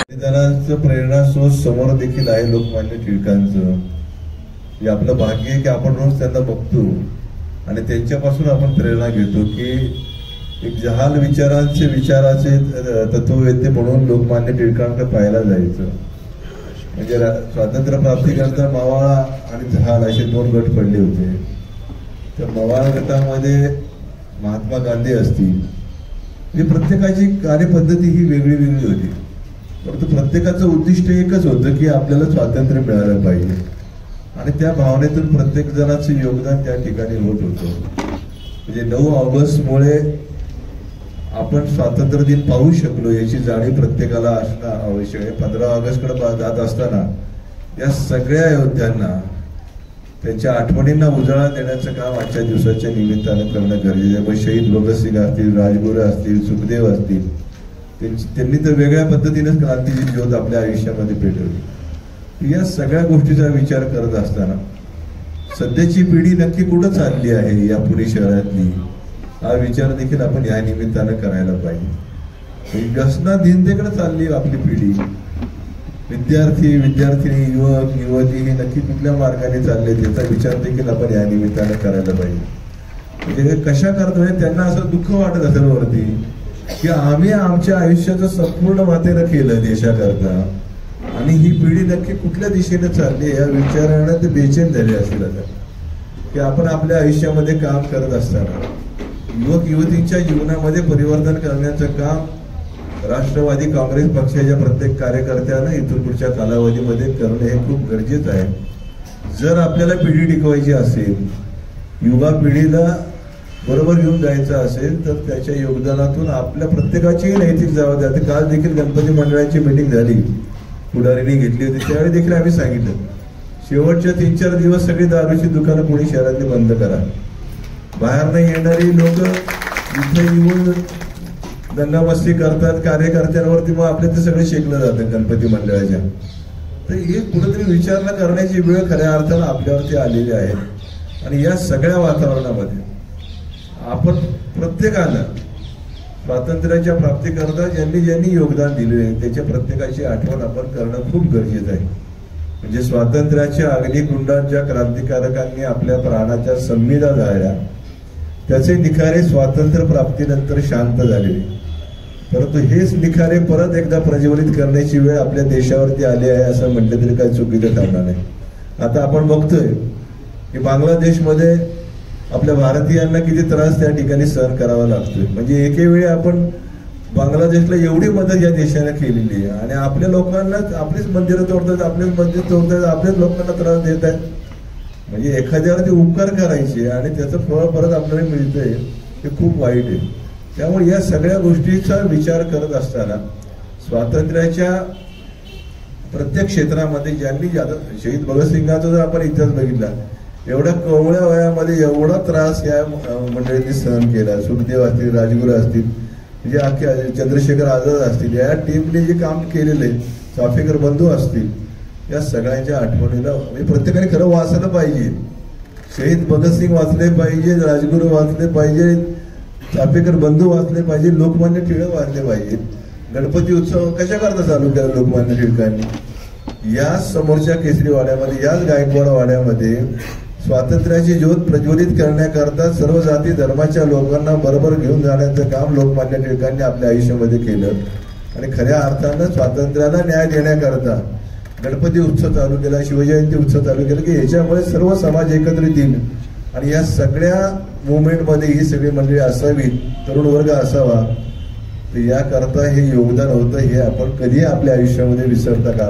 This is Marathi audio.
बलिदानाचं प्रेरणा स्रोत समोर देखील आहे लोकमान्य टिळकांचं. हे आपलं भाग्य आहे की आपण रोज त्यांना बघतो आणि त्यांच्यापासून आपण प्रेरणा घेतो की एक जहाल विचाराचे तत्ववेत्ते म्हणून लोकमान्य टिळकांकडे पाहायला जायचं. म्हणजे स्वातंत्र्य प्राप्तीकरता मवाळा आणि जहाल असे दोन गट पडले होते. तर मवाळा गटामध्ये महात्मा गांधी असतील, म्हणजे प्रत्येकाची कार्यपद्धती ही वेगळी वेगळी होती, परंतु प्रत्येकाचं उद्दिष्ट एकच होतं की आपल्याला स्वातंत्र्य मिळालं पाहिजे आणि त्या भावनेतून प्रत्येक जणांचं योगदान त्या ठिकाणी होत होतं. म्हणजे 9 ऑगस्टमुळे आपण स्वातंत्र्य दिन पाहू शकलो याची जाणीव प्रत्येकाला असणं आवश्यक आहे. 15 ऑगस्टकडे जात असताना या सगळ्या योद्ध्यांना त्यांच्या आठवणींना उजाळा देण्याचं काम आजच्या दिवसाच्या निमित्तानं करणं गरजेचं आहे. मग शहीद भगतसिंग असतील, राजगुरू असतील, सुखदेव असतील, त्यांनी तर वेगळ्या पद्धतीनेच क्रांतीची ज्योत आपल्या आयुष्यामध्ये पेटवली. या सगळ्या गोष्टीचा विचार करत असताना सध्याची पिढी नक्की कुठं चालली आहे या पुणे शहरातली, हा विचार देखील आपण या निमित्तानं करायला पाहिजे. व्यसनाधीनतेकडे चालली आपली पिढी. विद्यार्थी, युवक, युवती हे नक्की कुठल्या मार्गाने चालले त्याचा विचार देखील आपण या निमित्तानं करायला पाहिजे. म्हणजे कशा करतोय त्यांना असं दुःख वाटत असेल वरती की आम्ही आमच्या आयुष्याचं संपूर्ण वातेरं केलं देशाकरता आणि ही पिढी नक्की कुठल्या दिशेने चालली या विचारानं ते बेचैन झाले असेल आता की आपण आपल्या आयुष्यामध्ये काम करत असताना युवक युवतींच्या जीवनामध्ये परिवर्तन करण्याचं काम राष्ट्रवादी काँग्रेस पक्षाच्या प्रत्येक कार्यकर्त्यानं इथून पुढच्या कालावधीमध्ये करणं हे खूप गरजेचं आहे. जर आपल्याला पिढी टिकवायची असेल, युवा पिढीला बरोबर घेऊन जायचं असेल तर त्याच्या योगदानातून आपल्या प्रत्येकाची नैतिक जबाबदारी. काल देखील गणपती मंडळाची मीटिंग झाली, पुढारीने घेतली होती, त्यावेळी देखील आम्ही सांगितलं शेवटच्या 3-4 दिवस सगळी दारूची दुकानं पुणे शहरातली बंद करा. बाहेर नाही येणारी लोक इथे येऊन दंगामस्ती करतात कार्यकर्त्यांवरती, मग आपल्या ते सगळे शेकलं जातं गणपती मंडळाच्या. तर हे कुठेतरी विचारणा करण्याची वेळ खऱ्या अर्थानं आपल्यावरती आलेली आहे. आणि या सगळ्या वातावरणामध्ये आपण प्रत्येकानं स्वातंत्र्याच्या प्राप्तीकरता ज्यांनी योगदान दिलेले आहे त्याच्या प्रत्येकाची आठवण आपण करणं खूप गरजेचं आहे. म्हणजे स्वातंत्र्याच्या अग्निकुंडात ज्या क्रांतिकारकांनी आपल्या प्राणाच्या संविदा जाळल्या त्याचे निखारे स्वातंत्र्य प्राप्तीनंतर शांत झालेले, परंतु हेच निखारे परत एकदा प्रज्वलित करण्याची वेळ आपल्या देशावरती आली आहे असं म्हटलं तरी काही चुकीचं ठरणार नाही. आता आपण बघतोय की बांगलादेशमध्ये आपल्या भारतीयांना किती त्रास त्या ठिकाणी सहन करावा लागतोय. म्हणजे एके वेळी आपण बांगलादेशला एवढी मदत या देशाने केलेली आहे आणि आपल्या लोकांना आपलीच मंदिरं तोडतात, आपलेच मंदिर तोडतात, आपल्याच लोकांना त्रास देत आहेत. म्हणजे एखाद्यावरती उपकार करायचे आणि त्याचं फळ परत आपल्याला मिळतंय हे खूप वाईट आहे. त्यामुळे या सगळ्या गोष्टीचा विचार करत असताना स्वातंत्र्याच्या प्रत्येक क्षेत्रामध्ये ज्यांनी शहीद भगतसिंगाचा जर आपण इतिहास बघितला, एवढ्या कवळ्या वयामध्ये एवढा त्रास या मंडळींनी सहन केला. सुखदेव असतील, राजगुरू असतील, म्हणजे अख्ख्या चंद्रशेखर आझाद असतील, या टीमने जे काम केलेलं आहे, चाफेकर बंधू असतील, या सगळ्यांच्या आठवणीला म्हणजे प्रत्येकाने खरं वाचलं पाहिजे. शहीद भगतसिंग वाचले पाहिजे, राजगुरू वाचले पाहिजे, चाफेकर बंधू वाचले पाहिजे, लोकमान्य टिळक वाचले पाहिजे. गणपती उत्सव कशा करता चालू केला लोकमान्य टिळकांनी? याच समोरच्या केसरी वाड्यामध्ये, याच गायकवाड वाड्यामध्ये स्वातंत्र्याची ज्योत प्रज्वलित करण्याकरता सर्व जाती धर्माच्या लोकांना बरोबर घेऊन जाण्याचं काम लोकमान्य टिळकांनी आपल्या आयुष्यामध्ये केलं. आणि खऱ्या अर्थानं स्वातंत्र्याला न्याय देण्याकरता गणपती उत्सव चालू केला, शिवजयंती उत्सव चालू केला की याच्यामुळे सर्व समाज एकत्रित येईल आणि या सगळ्या मुवमेंटमध्ये ही सगळी मंडळी असावीत, तरुण वर्ग असावा. तर याकरता हे योगदान होतं, हे आपण कधी आपल्या आयुष्यामध्ये विसरता कामा